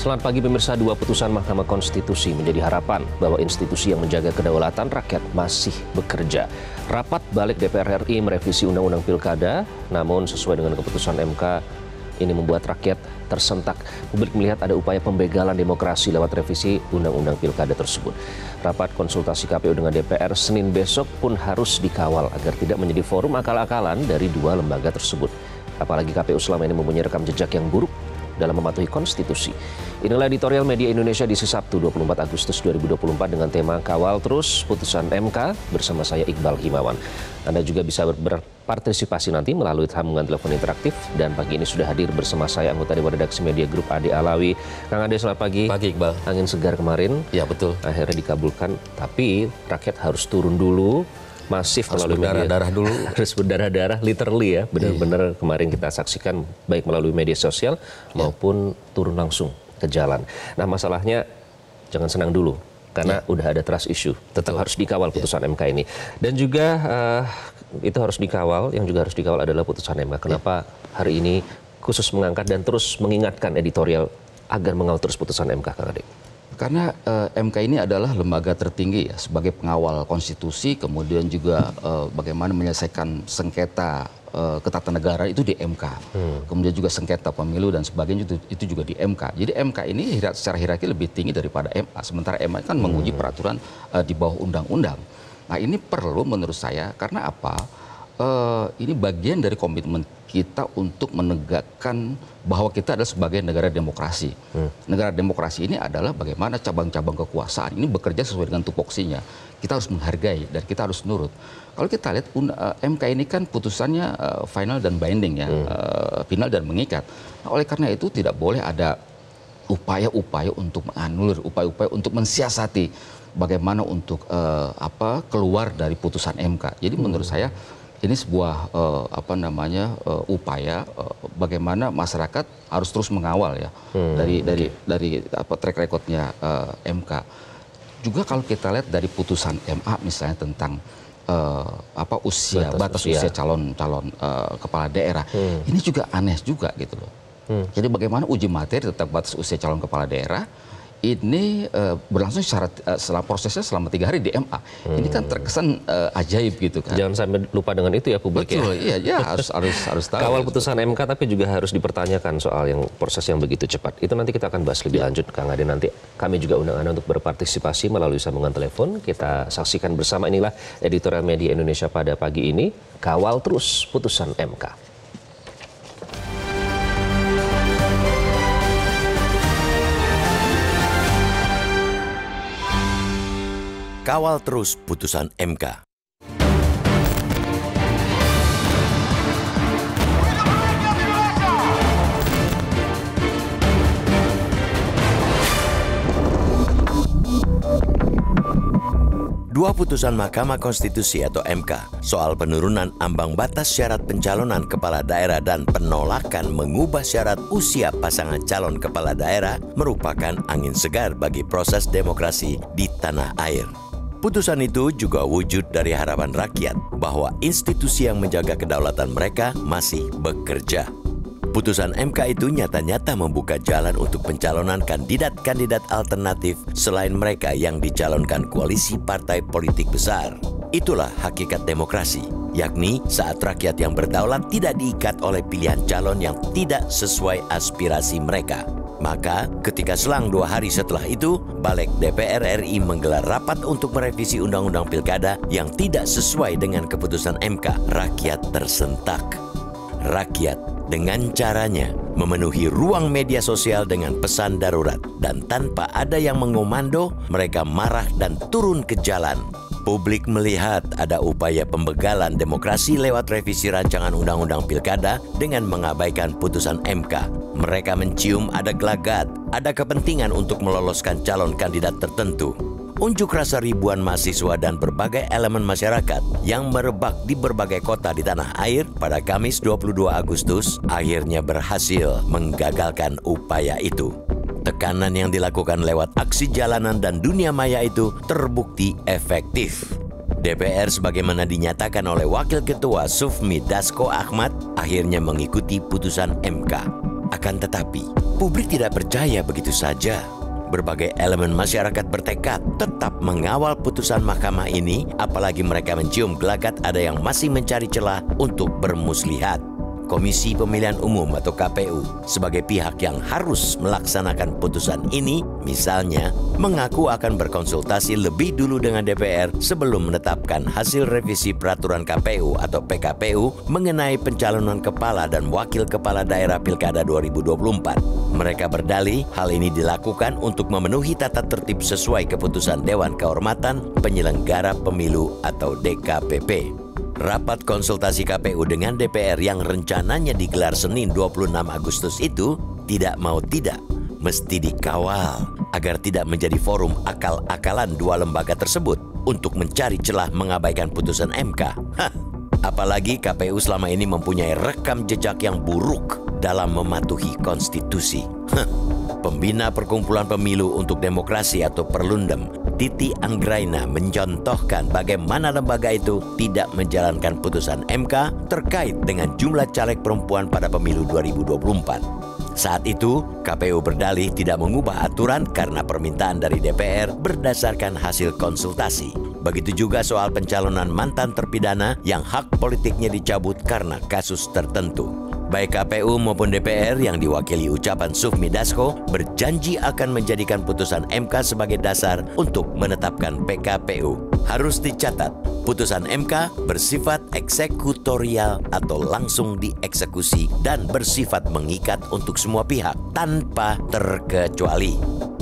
Selamat pagi pemirsa, dua putusan Mahkamah Konstitusi menjadi harapan bahwa institusi yang menjaga kedaulatan rakyat masih bekerja. Rapat balik DPR RI merevisi Undang-Undang Pilkada, namun sesuai dengan keputusan MK, ini membuat rakyat tersentak. Publik melihat ada upaya pembegalan demokrasi lewat revisi Undang-Undang Pilkada tersebut. Rapat konsultasi KPU dengan DPR Senin besok pun harus dikawal agar tidak menjadi forum akal-akalan dari dua lembaga tersebut. Apalagi KPU selama ini mempunyai rekam jejak yang buruk dalam mematuhi konstitusi. Inilah editorial Media Indonesia di Sabtu 24 Agustus 2024 dengan tema Kawal Terus Putusan MK bersama saya Iqbal Himawan. Anda juga bisa berpartisipasi nanti melalui sambungan telepon interaktif dan pagi ini sudah hadir bersama saya anggota Dewan Redaksi Media Group Ade Alawi. Kang Ade, selamat pagi. Pagi Iqbal. Angin segar kemarin. Ya betul. Akhirnya dikabulkan, tapi rakyat harus turun dulu. Masif harus melalui berdarah-darah dulu. Harus berdarah-darah, literally ya. Benar-benar kemarin kita saksikan baik melalui media sosial maupun turun langsung ke jalan. Nah masalahnya jangan senang dulu karena udah ada trust issue. Tetap harus dikawal putusan MK ini. Dan juga itu harus dikawal, yang juga harus dikawal adalah putusan MK. Kenapa hari ini khusus mengangkat dan terus mengingatkan editorial agar mengawal terus putusan MK, Kang Ade? Karena MK ini adalah lembaga tertinggi ya sebagai pengawal konstitusi, kemudian juga bagaimana menyelesaikan sengketa ketatanegaraan itu di MK, kemudian juga sengketa pemilu dan sebagainya itu juga di MK. Jadi MK ini secara hierarki lebih tinggi daripada MA, sementara MA kan menguji peraturan di bawah undang-undang. Nah ini perlu menurut saya karena apa? Ini bagian dari komitmen kita untuk menegakkan bahwa kita adalah sebagai negara demokrasi. Negara demokrasi ini adalah bagaimana cabang-cabang kekuasaan ini bekerja sesuai dengan tupoksinya. Kita harus menghargai dan kita harus nurut. Kalau kita lihat MK ini kan putusannya final dan binding ya, final dan mengikat. Nah, oleh karena itu tidak boleh ada upaya-upaya untuk menganulir, upaya-upaya untuk mensiasati bagaimana untuk keluar dari putusan MK. Jadi menurut saya ini sebuah upaya bagaimana masyarakat harus terus mengawal ya dari track recordnya MK. Juga kalau kita lihat dari putusan MA misalnya tentang batas usia calon kepala daerah, ini juga aneh juga gitu loh. Jadi bagaimana uji materi tentang batas usia calon kepala daerah ini berlangsung setelah prosesnya selama 3 hari di MA. Ini kan terkesan ajaib gitu kan. Jangan sampai lupa dengan itu ya publik. Betul, ya. Iya, harus tahu. Kawal putusan MK tapi juga harus dipertanyakan soal yang proses yang begitu cepat. Itu nanti kita akan bahas lebih lanjut, Kang Ade. Nanti kami juga undang Anda untuk berpartisipasi melalui sambungan telepon. Kita saksikan bersama, inilah editorial Media Indonesia pada pagi ini. Kawal terus putusan MK. Kawal terus putusan MK. Dua putusan Mahkamah Konstitusi atau MK soal penurunan ambang batas syarat pencalonan kepala daerah dan penolakan mengubah syarat usia pasangan calon kepala daerah merupakan angin segar bagi proses demokrasi di tanah air. Putusan itu juga wujud dari harapan rakyat bahwa institusi yang menjaga kedaulatan mereka masih bekerja. Putusan MK itu nyata-nyata membuka jalan untuk pencalonan kandidat-kandidat alternatif selain mereka yang dicalonkan koalisi partai politik besar. Itulah hakikat demokrasi, yakni saat rakyat yang berdaulat tidak diikat oleh pilihan calon yang tidak sesuai aspirasi mereka. Maka ketika selang 2 hari setelah itu, Balik DPR RI menggelar rapat untuk merevisi Undang-Undang Pilkada yang tidak sesuai dengan keputusan MK. Rakyat tersentak. Rakyat dengan caranya memenuhi ruang media sosial dengan pesan darurat. Dan tanpa ada yang mengomando, mereka marah dan turun ke jalan. Publik melihat ada upaya pembegalan demokrasi lewat revisi rancangan Undang-Undang Pilkada dengan mengabaikan putusan MK. Mereka mencium ada gelagat, ada kepentingan untuk meloloskan calon kandidat tertentu. Unjuk rasa ribuan mahasiswa dan berbagai elemen masyarakat yang merebak di berbagai kota di tanah air pada Kamis 22 Agustus akhirnya berhasil menggagalkan upaya itu. Tekanan yang dilakukan lewat aksi jalanan dan dunia maya itu terbukti efektif. DPR sebagaimana dinyatakan oleh Wakil Ketua Sufmi Dasko Ahmad akhirnya mengikuti putusan MK. Akan tetapi, publik tidak percaya begitu saja. Berbagai elemen masyarakat bertekad tetap mengawal putusan mahkamah ini, apalagi mereka mencium gelagat ada yang masih mencari celah untuk bermuslihat. Komisi Pemilihan Umum atau KPU sebagai pihak yang harus melaksanakan putusan ini, misalnya, mengaku akan berkonsultasi lebih dulu dengan DPR sebelum menetapkan hasil revisi peraturan KPU atau PKPU mengenai pencalonan kepala dan wakil kepala daerah Pilkada 2024. Mereka berdalih hal ini dilakukan untuk memenuhi tata tertib sesuai keputusan Dewan Kehormatan Penyelenggara Pemilu atau DKPP. Rapat konsultasi KPU dengan DPR yang rencananya digelar Senin 26 Agustus itu tidak mau tidak mesti dikawal agar tidak menjadi forum akal-akalan dua lembaga tersebut untuk mencari celah mengabaikan putusan MK. Apalagi KPU selama ini mempunyai rekam jejak yang buruk dalam mematuhi konstitusi. Pembina Perkumpulan Pemilu untuk Demokrasi atau Perludem, Titi Anggraina, mencontohkan bagaimana lembaga itu tidak menjalankan putusan MK terkait dengan jumlah caleg perempuan pada pemilu 2024. Saat itu, KPU berdalih tidak mengubah aturan karena permintaan dari DPR berdasarkan hasil konsultasi. Begitu juga soal pencalonan mantan terpidana yang hak politiknya dicabut karena kasus tertentu. Baik KPU maupun DPR yang diwakili ucapan Sufmi Dasko berjanji akan menjadikan putusan MK sebagai dasar untuk menetapkan PKPU. Harus dicatat, putusan MK bersifat eksekutorial atau langsung dieksekusi dan bersifat mengikat untuk semua pihak tanpa terkecuali.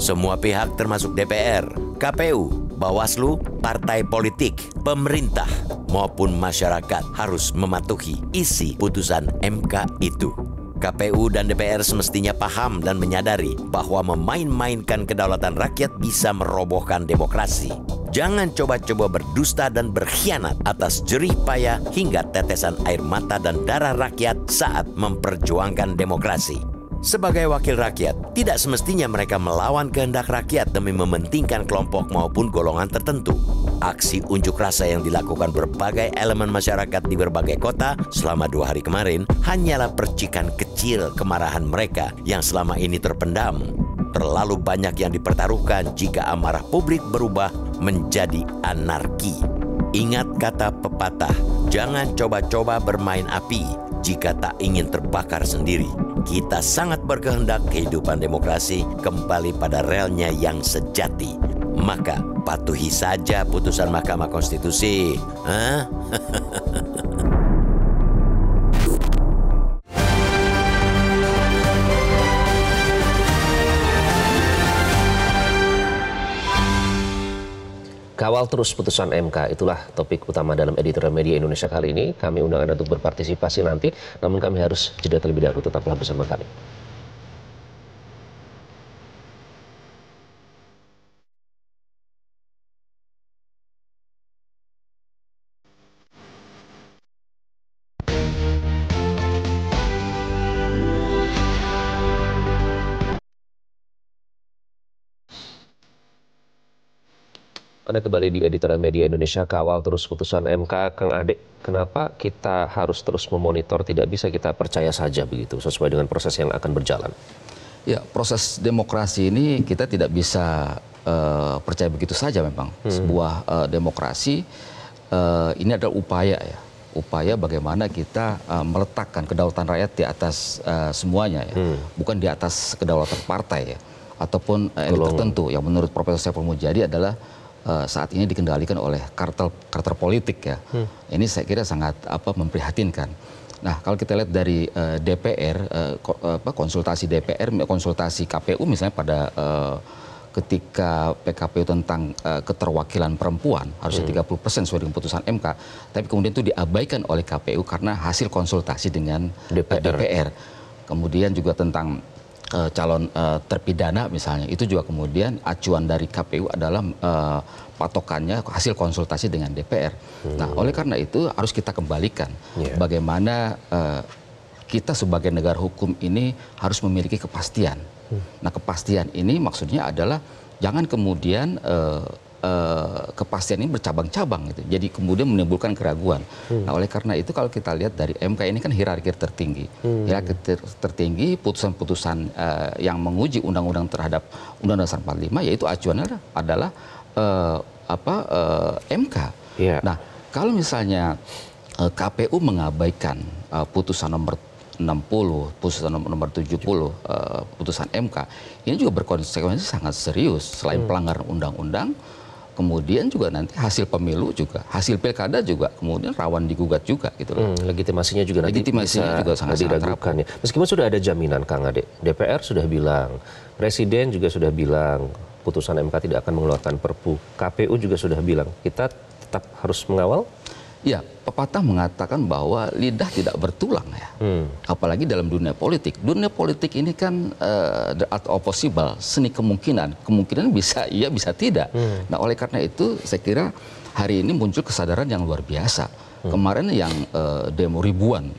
Semua pihak termasuk DPR, KPU, Bawaslu, partai politik, pemerintah, maupun masyarakat harus mematuhi isi putusan MK itu. KPU dan DPR semestinya paham dan menyadari bahwa memain-mainkan kedaulatan rakyat bisa merobohkan demokrasi. Jangan coba-coba berdusta dan berkhianat atas jerih payah hingga tetesan air mata dan darah rakyat saat memperjuangkan demokrasi. Sebagai wakil rakyat, tidak semestinya mereka melawan kehendak rakyat demi mementingkan kelompok maupun golongan tertentu. Aksi unjuk rasa yang dilakukan berbagai elemen masyarakat di berbagai kota selama 2 hari kemarin hanyalah percikan kecil kemarahan mereka yang selama ini terpendam. Terlalu banyak yang dipertaruhkan jika amarah publik berubah menjadi anarki. Ingat kata pepatah, jangan coba-coba bermain api jika tak ingin terbakar sendiri. Kita sangat berkehendak kehidupan demokrasi kembali pada relnya yang sejati. Maka patuhi saja putusan Mahkamah Konstitusi. Kawal terus putusan MK, itulah topik utama dalam editorial Media Indonesia kali ini. Kami undang Anda untuk berpartisipasi nanti, namun kami harus jeda terlebih dahulu. Tetaplah bersama kami. Anda kembali di editorial Media Indonesia, kawal terus putusan MK. Kang Ade, kenapa kita harus terus memonitor, tidak bisa kita percaya saja begitu, sesuai dengan proses yang akan berjalan? Ya, proses demokrasi ini kita tidak bisa percaya begitu saja memang. Sebuah demokrasi ini adalah upaya ya. Upaya bagaimana kita meletakkan kedaulatan rakyat di atas semuanya ya. Bukan di atas kedaulatan partai ya. Ataupun elit tertentu yang menurut Profesor Saiful Mujadi adalah saat ini dikendalikan oleh kartel politik ya. Ini saya kira sangat memprihatinkan. Nah, kalau kita lihat dari DPR, konsultasi DPR, konsultasi KPU misalnya pada ketika PKPU tentang keterwakilan perempuan harusnya 30% sesuai dengan putusan MK, tapi kemudian itu diabaikan oleh KPU karena hasil konsultasi dengan DPR. Kemudian juga tentang calon terpidana misalnya, itu juga kemudian acuan dari KPU adalah patokannya hasil konsultasi dengan DPR. Nah, oleh karena itu harus kita kembalikan bagaimana kita sebagai negara hukum ini harus memiliki kepastian. Nah, kepastian ini maksudnya adalah jangan kemudian kepastian ini bercabang-cabang gitu. Jadi kemudian menimbulkan keraguan. Nah, oleh karena itu kalau kita lihat dari MK ini kan hierarki tertinggi. Hierarki tertinggi, putusan-putusan yang menguji undang-undang terhadap Undang-Undang Dasar 45 yaitu acuannya adalah MK. Yeah. Nah, kalau misalnya KPU mengabaikan putusan nomor 60, putusan nomor 70, putusan MK, ini juga berkonsekuensi sangat serius. Selain pelanggaran undang-undang, kemudian juga nanti hasil pemilu juga, hasil pilkada juga kemudian rawan digugat juga gitu loh. Legitimasinya juga nanti bisa sangat diragukan ya. Meskipun sudah ada jaminan Kang Ade, DPR sudah bilang, Presiden juga sudah bilang, putusan MK tidak akan mengeluarkan Perpu. KPU juga sudah bilang, kita tetap harus mengawal. Ya, pepatah mengatakan bahwa lidah tidak bertulang ya. Apalagi dalam dunia politik. Dunia politik ini kan the art of possible, seni kemungkinan. Kemungkinan bisa iya, bisa tidak. Nah, oleh karena itu saya kira hari ini muncul kesadaran yang luar biasa. Kemarin yang demo ribuan,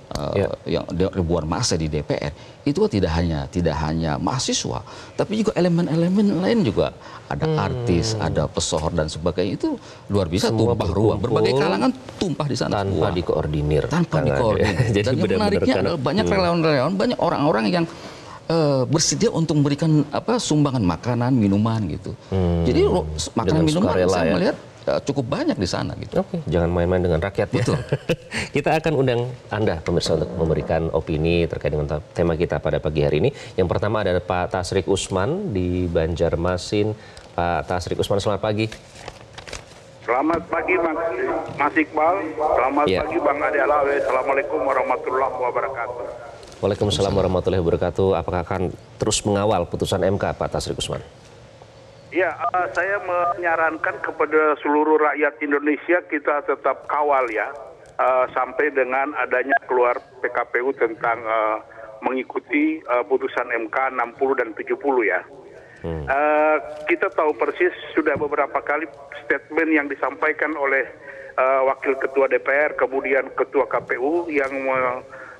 yang ribuan massa di DPR itu tidak hanya mahasiswa, tapi juga elemen-elemen lain juga. Ada artis, ada pesohor dan sebagainya, itu luar biasa. Semua tumpah ruah, berbagai berkumpul kalangan tumpah di sana tanpa dikoordinir. Tanpa dikoordinir. Jadi Dan yang menariknya adalah banyak relawan-relawan, banyak orang-orang yang bersedia untuk memberikan sumbangan makanan, minuman gitu. Jadi makanan minuman saya melihat cukup banyak di sana gitu. Oke, jangan main-main dengan rakyat. Betul. Kita akan undang Anda pemirsa untuk memberikan opini terkait dengan tema kita pada pagi hari ini. Yang pertama ada Pak Tasrik Usman di Banjarmasin. Pak Tasrik Usman, selamat pagi. Selamat pagi Mas Iqbal. Selamat pagi Bang Ade Alawi. Assalamualaikum warahmatullahi wabarakatuh. Waalaikumsalam warahmatullahi wabarakatuh. Apakah akan terus mengawal putusan MK, Pak Tasrik Usman? Ya, saya menyarankan kepada seluruh rakyat Indonesia kita tetap kawal ya, sampai dengan adanya keluar PKPU tentang mengikuti putusan MK 60 dan 70 ya. Kita tahu persis sudah beberapa kali statement yang disampaikan oleh Wakil Ketua DPR, kemudian Ketua KPU yang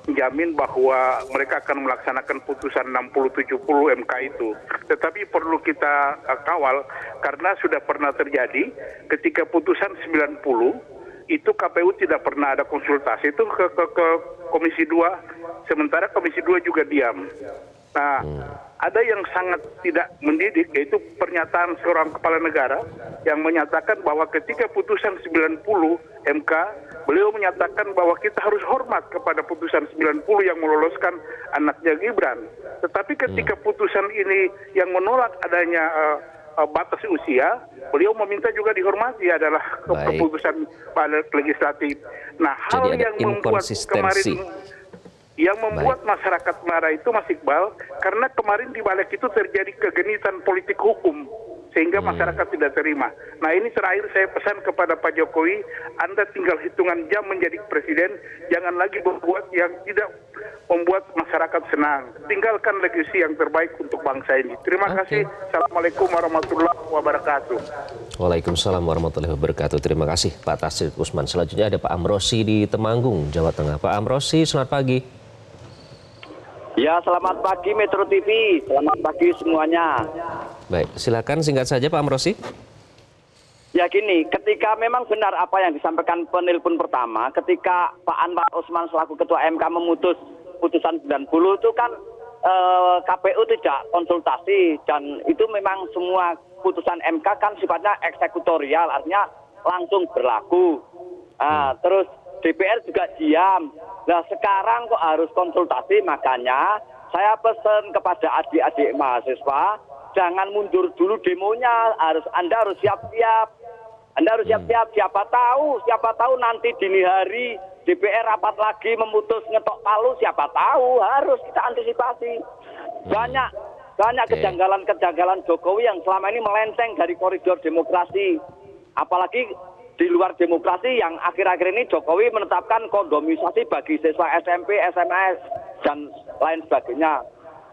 menjamin bahwa mereka akan melaksanakan putusan 60-70 MK itu. Tetapi perlu kita kawal karena sudah pernah terjadi ketika putusan 90 itu KPU tidak pernah ada konsultasi itu ke Komisi 2, sementara Komisi 2 juga diam. Nah, ada yang sangat tidak mendidik, yaitu pernyataan seorang kepala negara yang menyatakan bahwa ketika putusan 90 MK, beliau menyatakan bahwa kita harus hormat kepada putusan 90 yang meloloskan anaknya Gibran. Tetapi ketika putusan ini yang menolak adanya batas usia, beliau meminta juga dihormati adalah keputusan legislatif. Nah, hal yang membuat kemarin masyarakat marah itu Mas Iqbal, karena kemarin di balik itu terjadi kegenitan politik hukum sehingga masyarakat tidak terima. Nah, ini terakhir saya pesan kepada Pak Jokowi, Anda tinggal hitungan jam menjadi presiden, jangan lagi berbuat yang tidak membuat masyarakat senang. Tinggalkan legasi yang terbaik untuk bangsa ini. Terima kasih. Assalamualaikum warahmatullahi wabarakatuh. Waalaikumsalam warahmatullahi wabarakatuh. Terima kasih Pak Tasrik Usman. Selanjutnya ada Pak Amrosi di Temanggung, Jawa Tengah. Pak Amrosi, selamat pagi. Ya, selamat pagi Metro TV. Selamat pagi semuanya. Baik, silakan singkat saja Pak Amrosi. Ya gini, ketika memang benar apa yang disampaikan penelpon pertama, ketika Pak Anwar Usman selaku Ketua MK memutus putusan 90 itu kan KPU tidak konsultasi, dan itu memang semua putusan MK kan sifatnya eksekutorial, artinya langsung berlaku. Terus DPR juga diam. Nah, sekarang kok harus konsultasi, makanya saya pesan kepada adik-adik mahasiswa, jangan mundur dulu demonya, Anda harus siap-siap. Anda harus siap-siap, siapa tahu nanti dini hari DPR rapat lagi memutus ngetok palu, siapa tahu, harus kita antisipasi. Banyak kejanggalan-kejanggalan Jokowi yang selama ini melenceng dari koridor demokrasi. Apalagi di luar demokrasi yang akhir-akhir ini Jokowi menetapkan kondomisasi bagi siswa SMP, SMA, dan lain sebagainya.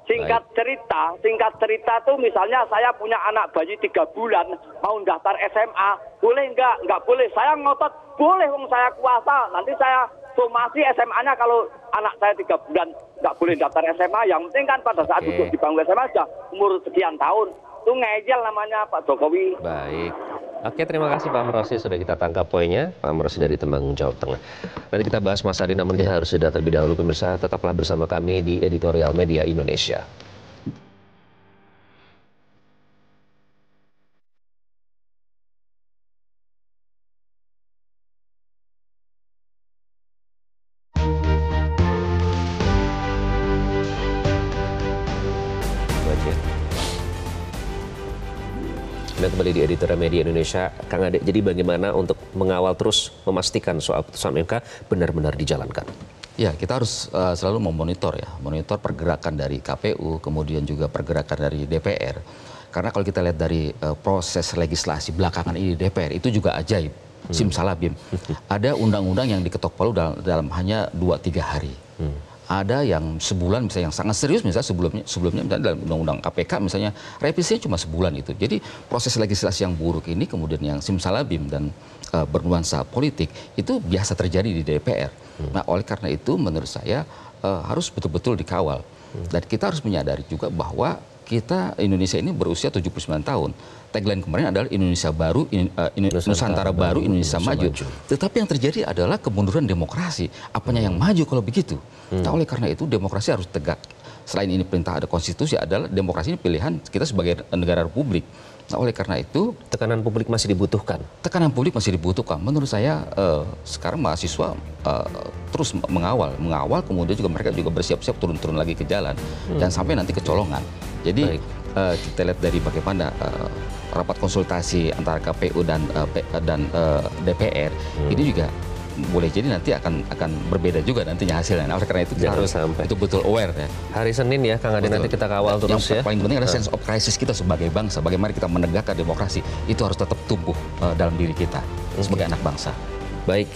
Singkat cerita tuh misalnya saya punya anak bayi 3 bulan mau daftar SMA, boleh nggak? Nggak boleh. Saya ngotot, boleh wong saya kuasa. Nanti saya somasi SMA-nya kalau anak saya 3 bulan nggak boleh daftar SMA. Yang penting kan pada saat duduk di bangku SMA sudah umur sekian tahun. Itu ngeyel namanya Pak Jokowi. Baik. Oke, terima kasih Pak Amrosi sudah kita tangkap poinnya. Pak Amrosi dari Temanggung, Jawa Tengah. Nanti kita bahas Mas Adi, namun kita harus jeda terlebih dahulu. Pemirsa, tetaplah bersama kami di Editorial Media Indonesia. Anda kembali di Editorial Media Indonesia. Kang Ade, jadi bagaimana untuk mengawal terus memastikan soal putusan MK benar-benar dijalankan? Ya, kita harus selalu memonitor ya, monitor pergerakan dari KPU, kemudian juga pergerakan dari DPR. Karena kalau kita lihat dari proses legislasi belakangan ini di DPR itu juga ajaib, simsalabim. Ada undang-undang yang diketok palu dalam hanya 2-3 hari. Ada yang sebulan misalnya yang sangat serius, misalnya sebelumnya misalnya dalam undang-undang KPK misalnya revisinya cuma sebulan itu. Jadi proses legislasi yang buruk ini kemudian yang simsalabim dan bernuansa politik itu biasa terjadi di DPR. Nah, oleh karena itu menurut saya harus betul-betul dikawal. Dan kita harus menyadari juga bahwa kita Indonesia ini berusia 79 tahun. Tagline kemarin adalah Indonesia baru, Nusantara baru, Indonesia maju. Tetapi yang terjadi adalah kemunduran demokrasi. Apanya yang maju kalau begitu? Nah, oleh karena itu demokrasi harus tegak. Selain ini perintah ada konstitusi, adalah demokrasi ini pilihan kita sebagai negara republik. Nah, oleh karena itu tekanan publik masih dibutuhkan. Tekanan publik masih dibutuhkan. Menurut saya sekarang mahasiswa terus mengawal, kemudian juga mereka juga bersiap-siap turun-turun lagi ke jalan dan sampai nanti kecolongan. Jadi kita lihat dari bagaimana rapat konsultasi antara KPU dan DPR ini juga boleh jadi nanti akan berbeda juga nantinya hasilnya. Nah, oleh karena itu kita harus betul-betul aware ya. Hari Senin ya Kang Ade, nanti kita kawal terus ya. Yang paling penting adalah sense of crisis kita sebagai bangsa. Bagaimana kita menegakkan demokrasi itu harus tetap tumbuh dalam diri kita sebagai anak bangsa. Baik,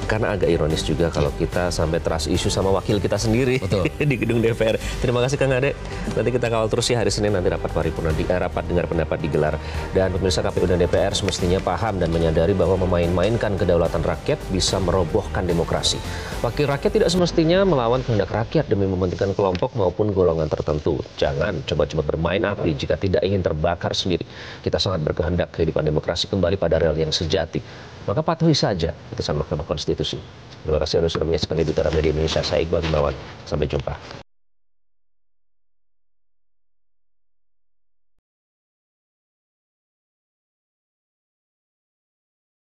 karena agak ironis juga kalau kita sampai trust issue sama wakil kita sendiri di gedung DPR. Terima kasih Kang Ade. Nanti kita kawal terus ya, hari Senin nanti rapat paripurna rapat dengar pendapat digelar. Dan pemirsa, KPU dan DPR semestinya paham dan menyadari bahwa memain-mainkan kedaulatan rakyat bisa merobohkan demokrasi. Wakil rakyat tidak semestinya melawan kehendak rakyat demi mementingkan kelompok maupun golongan tertentu. Jangan coba-coba bermain api jika tidak ingin terbakar sendiri. Kita sangat berkehendak kehidupan demokrasi kembali pada rel yang sejati. Maka patuhi saja putusan Mahkamah Konstitusi. Terima kasih sudah menyaksikan Editorial Media Indonesia. Saya Iqbal Himawan. Sampai jumpa.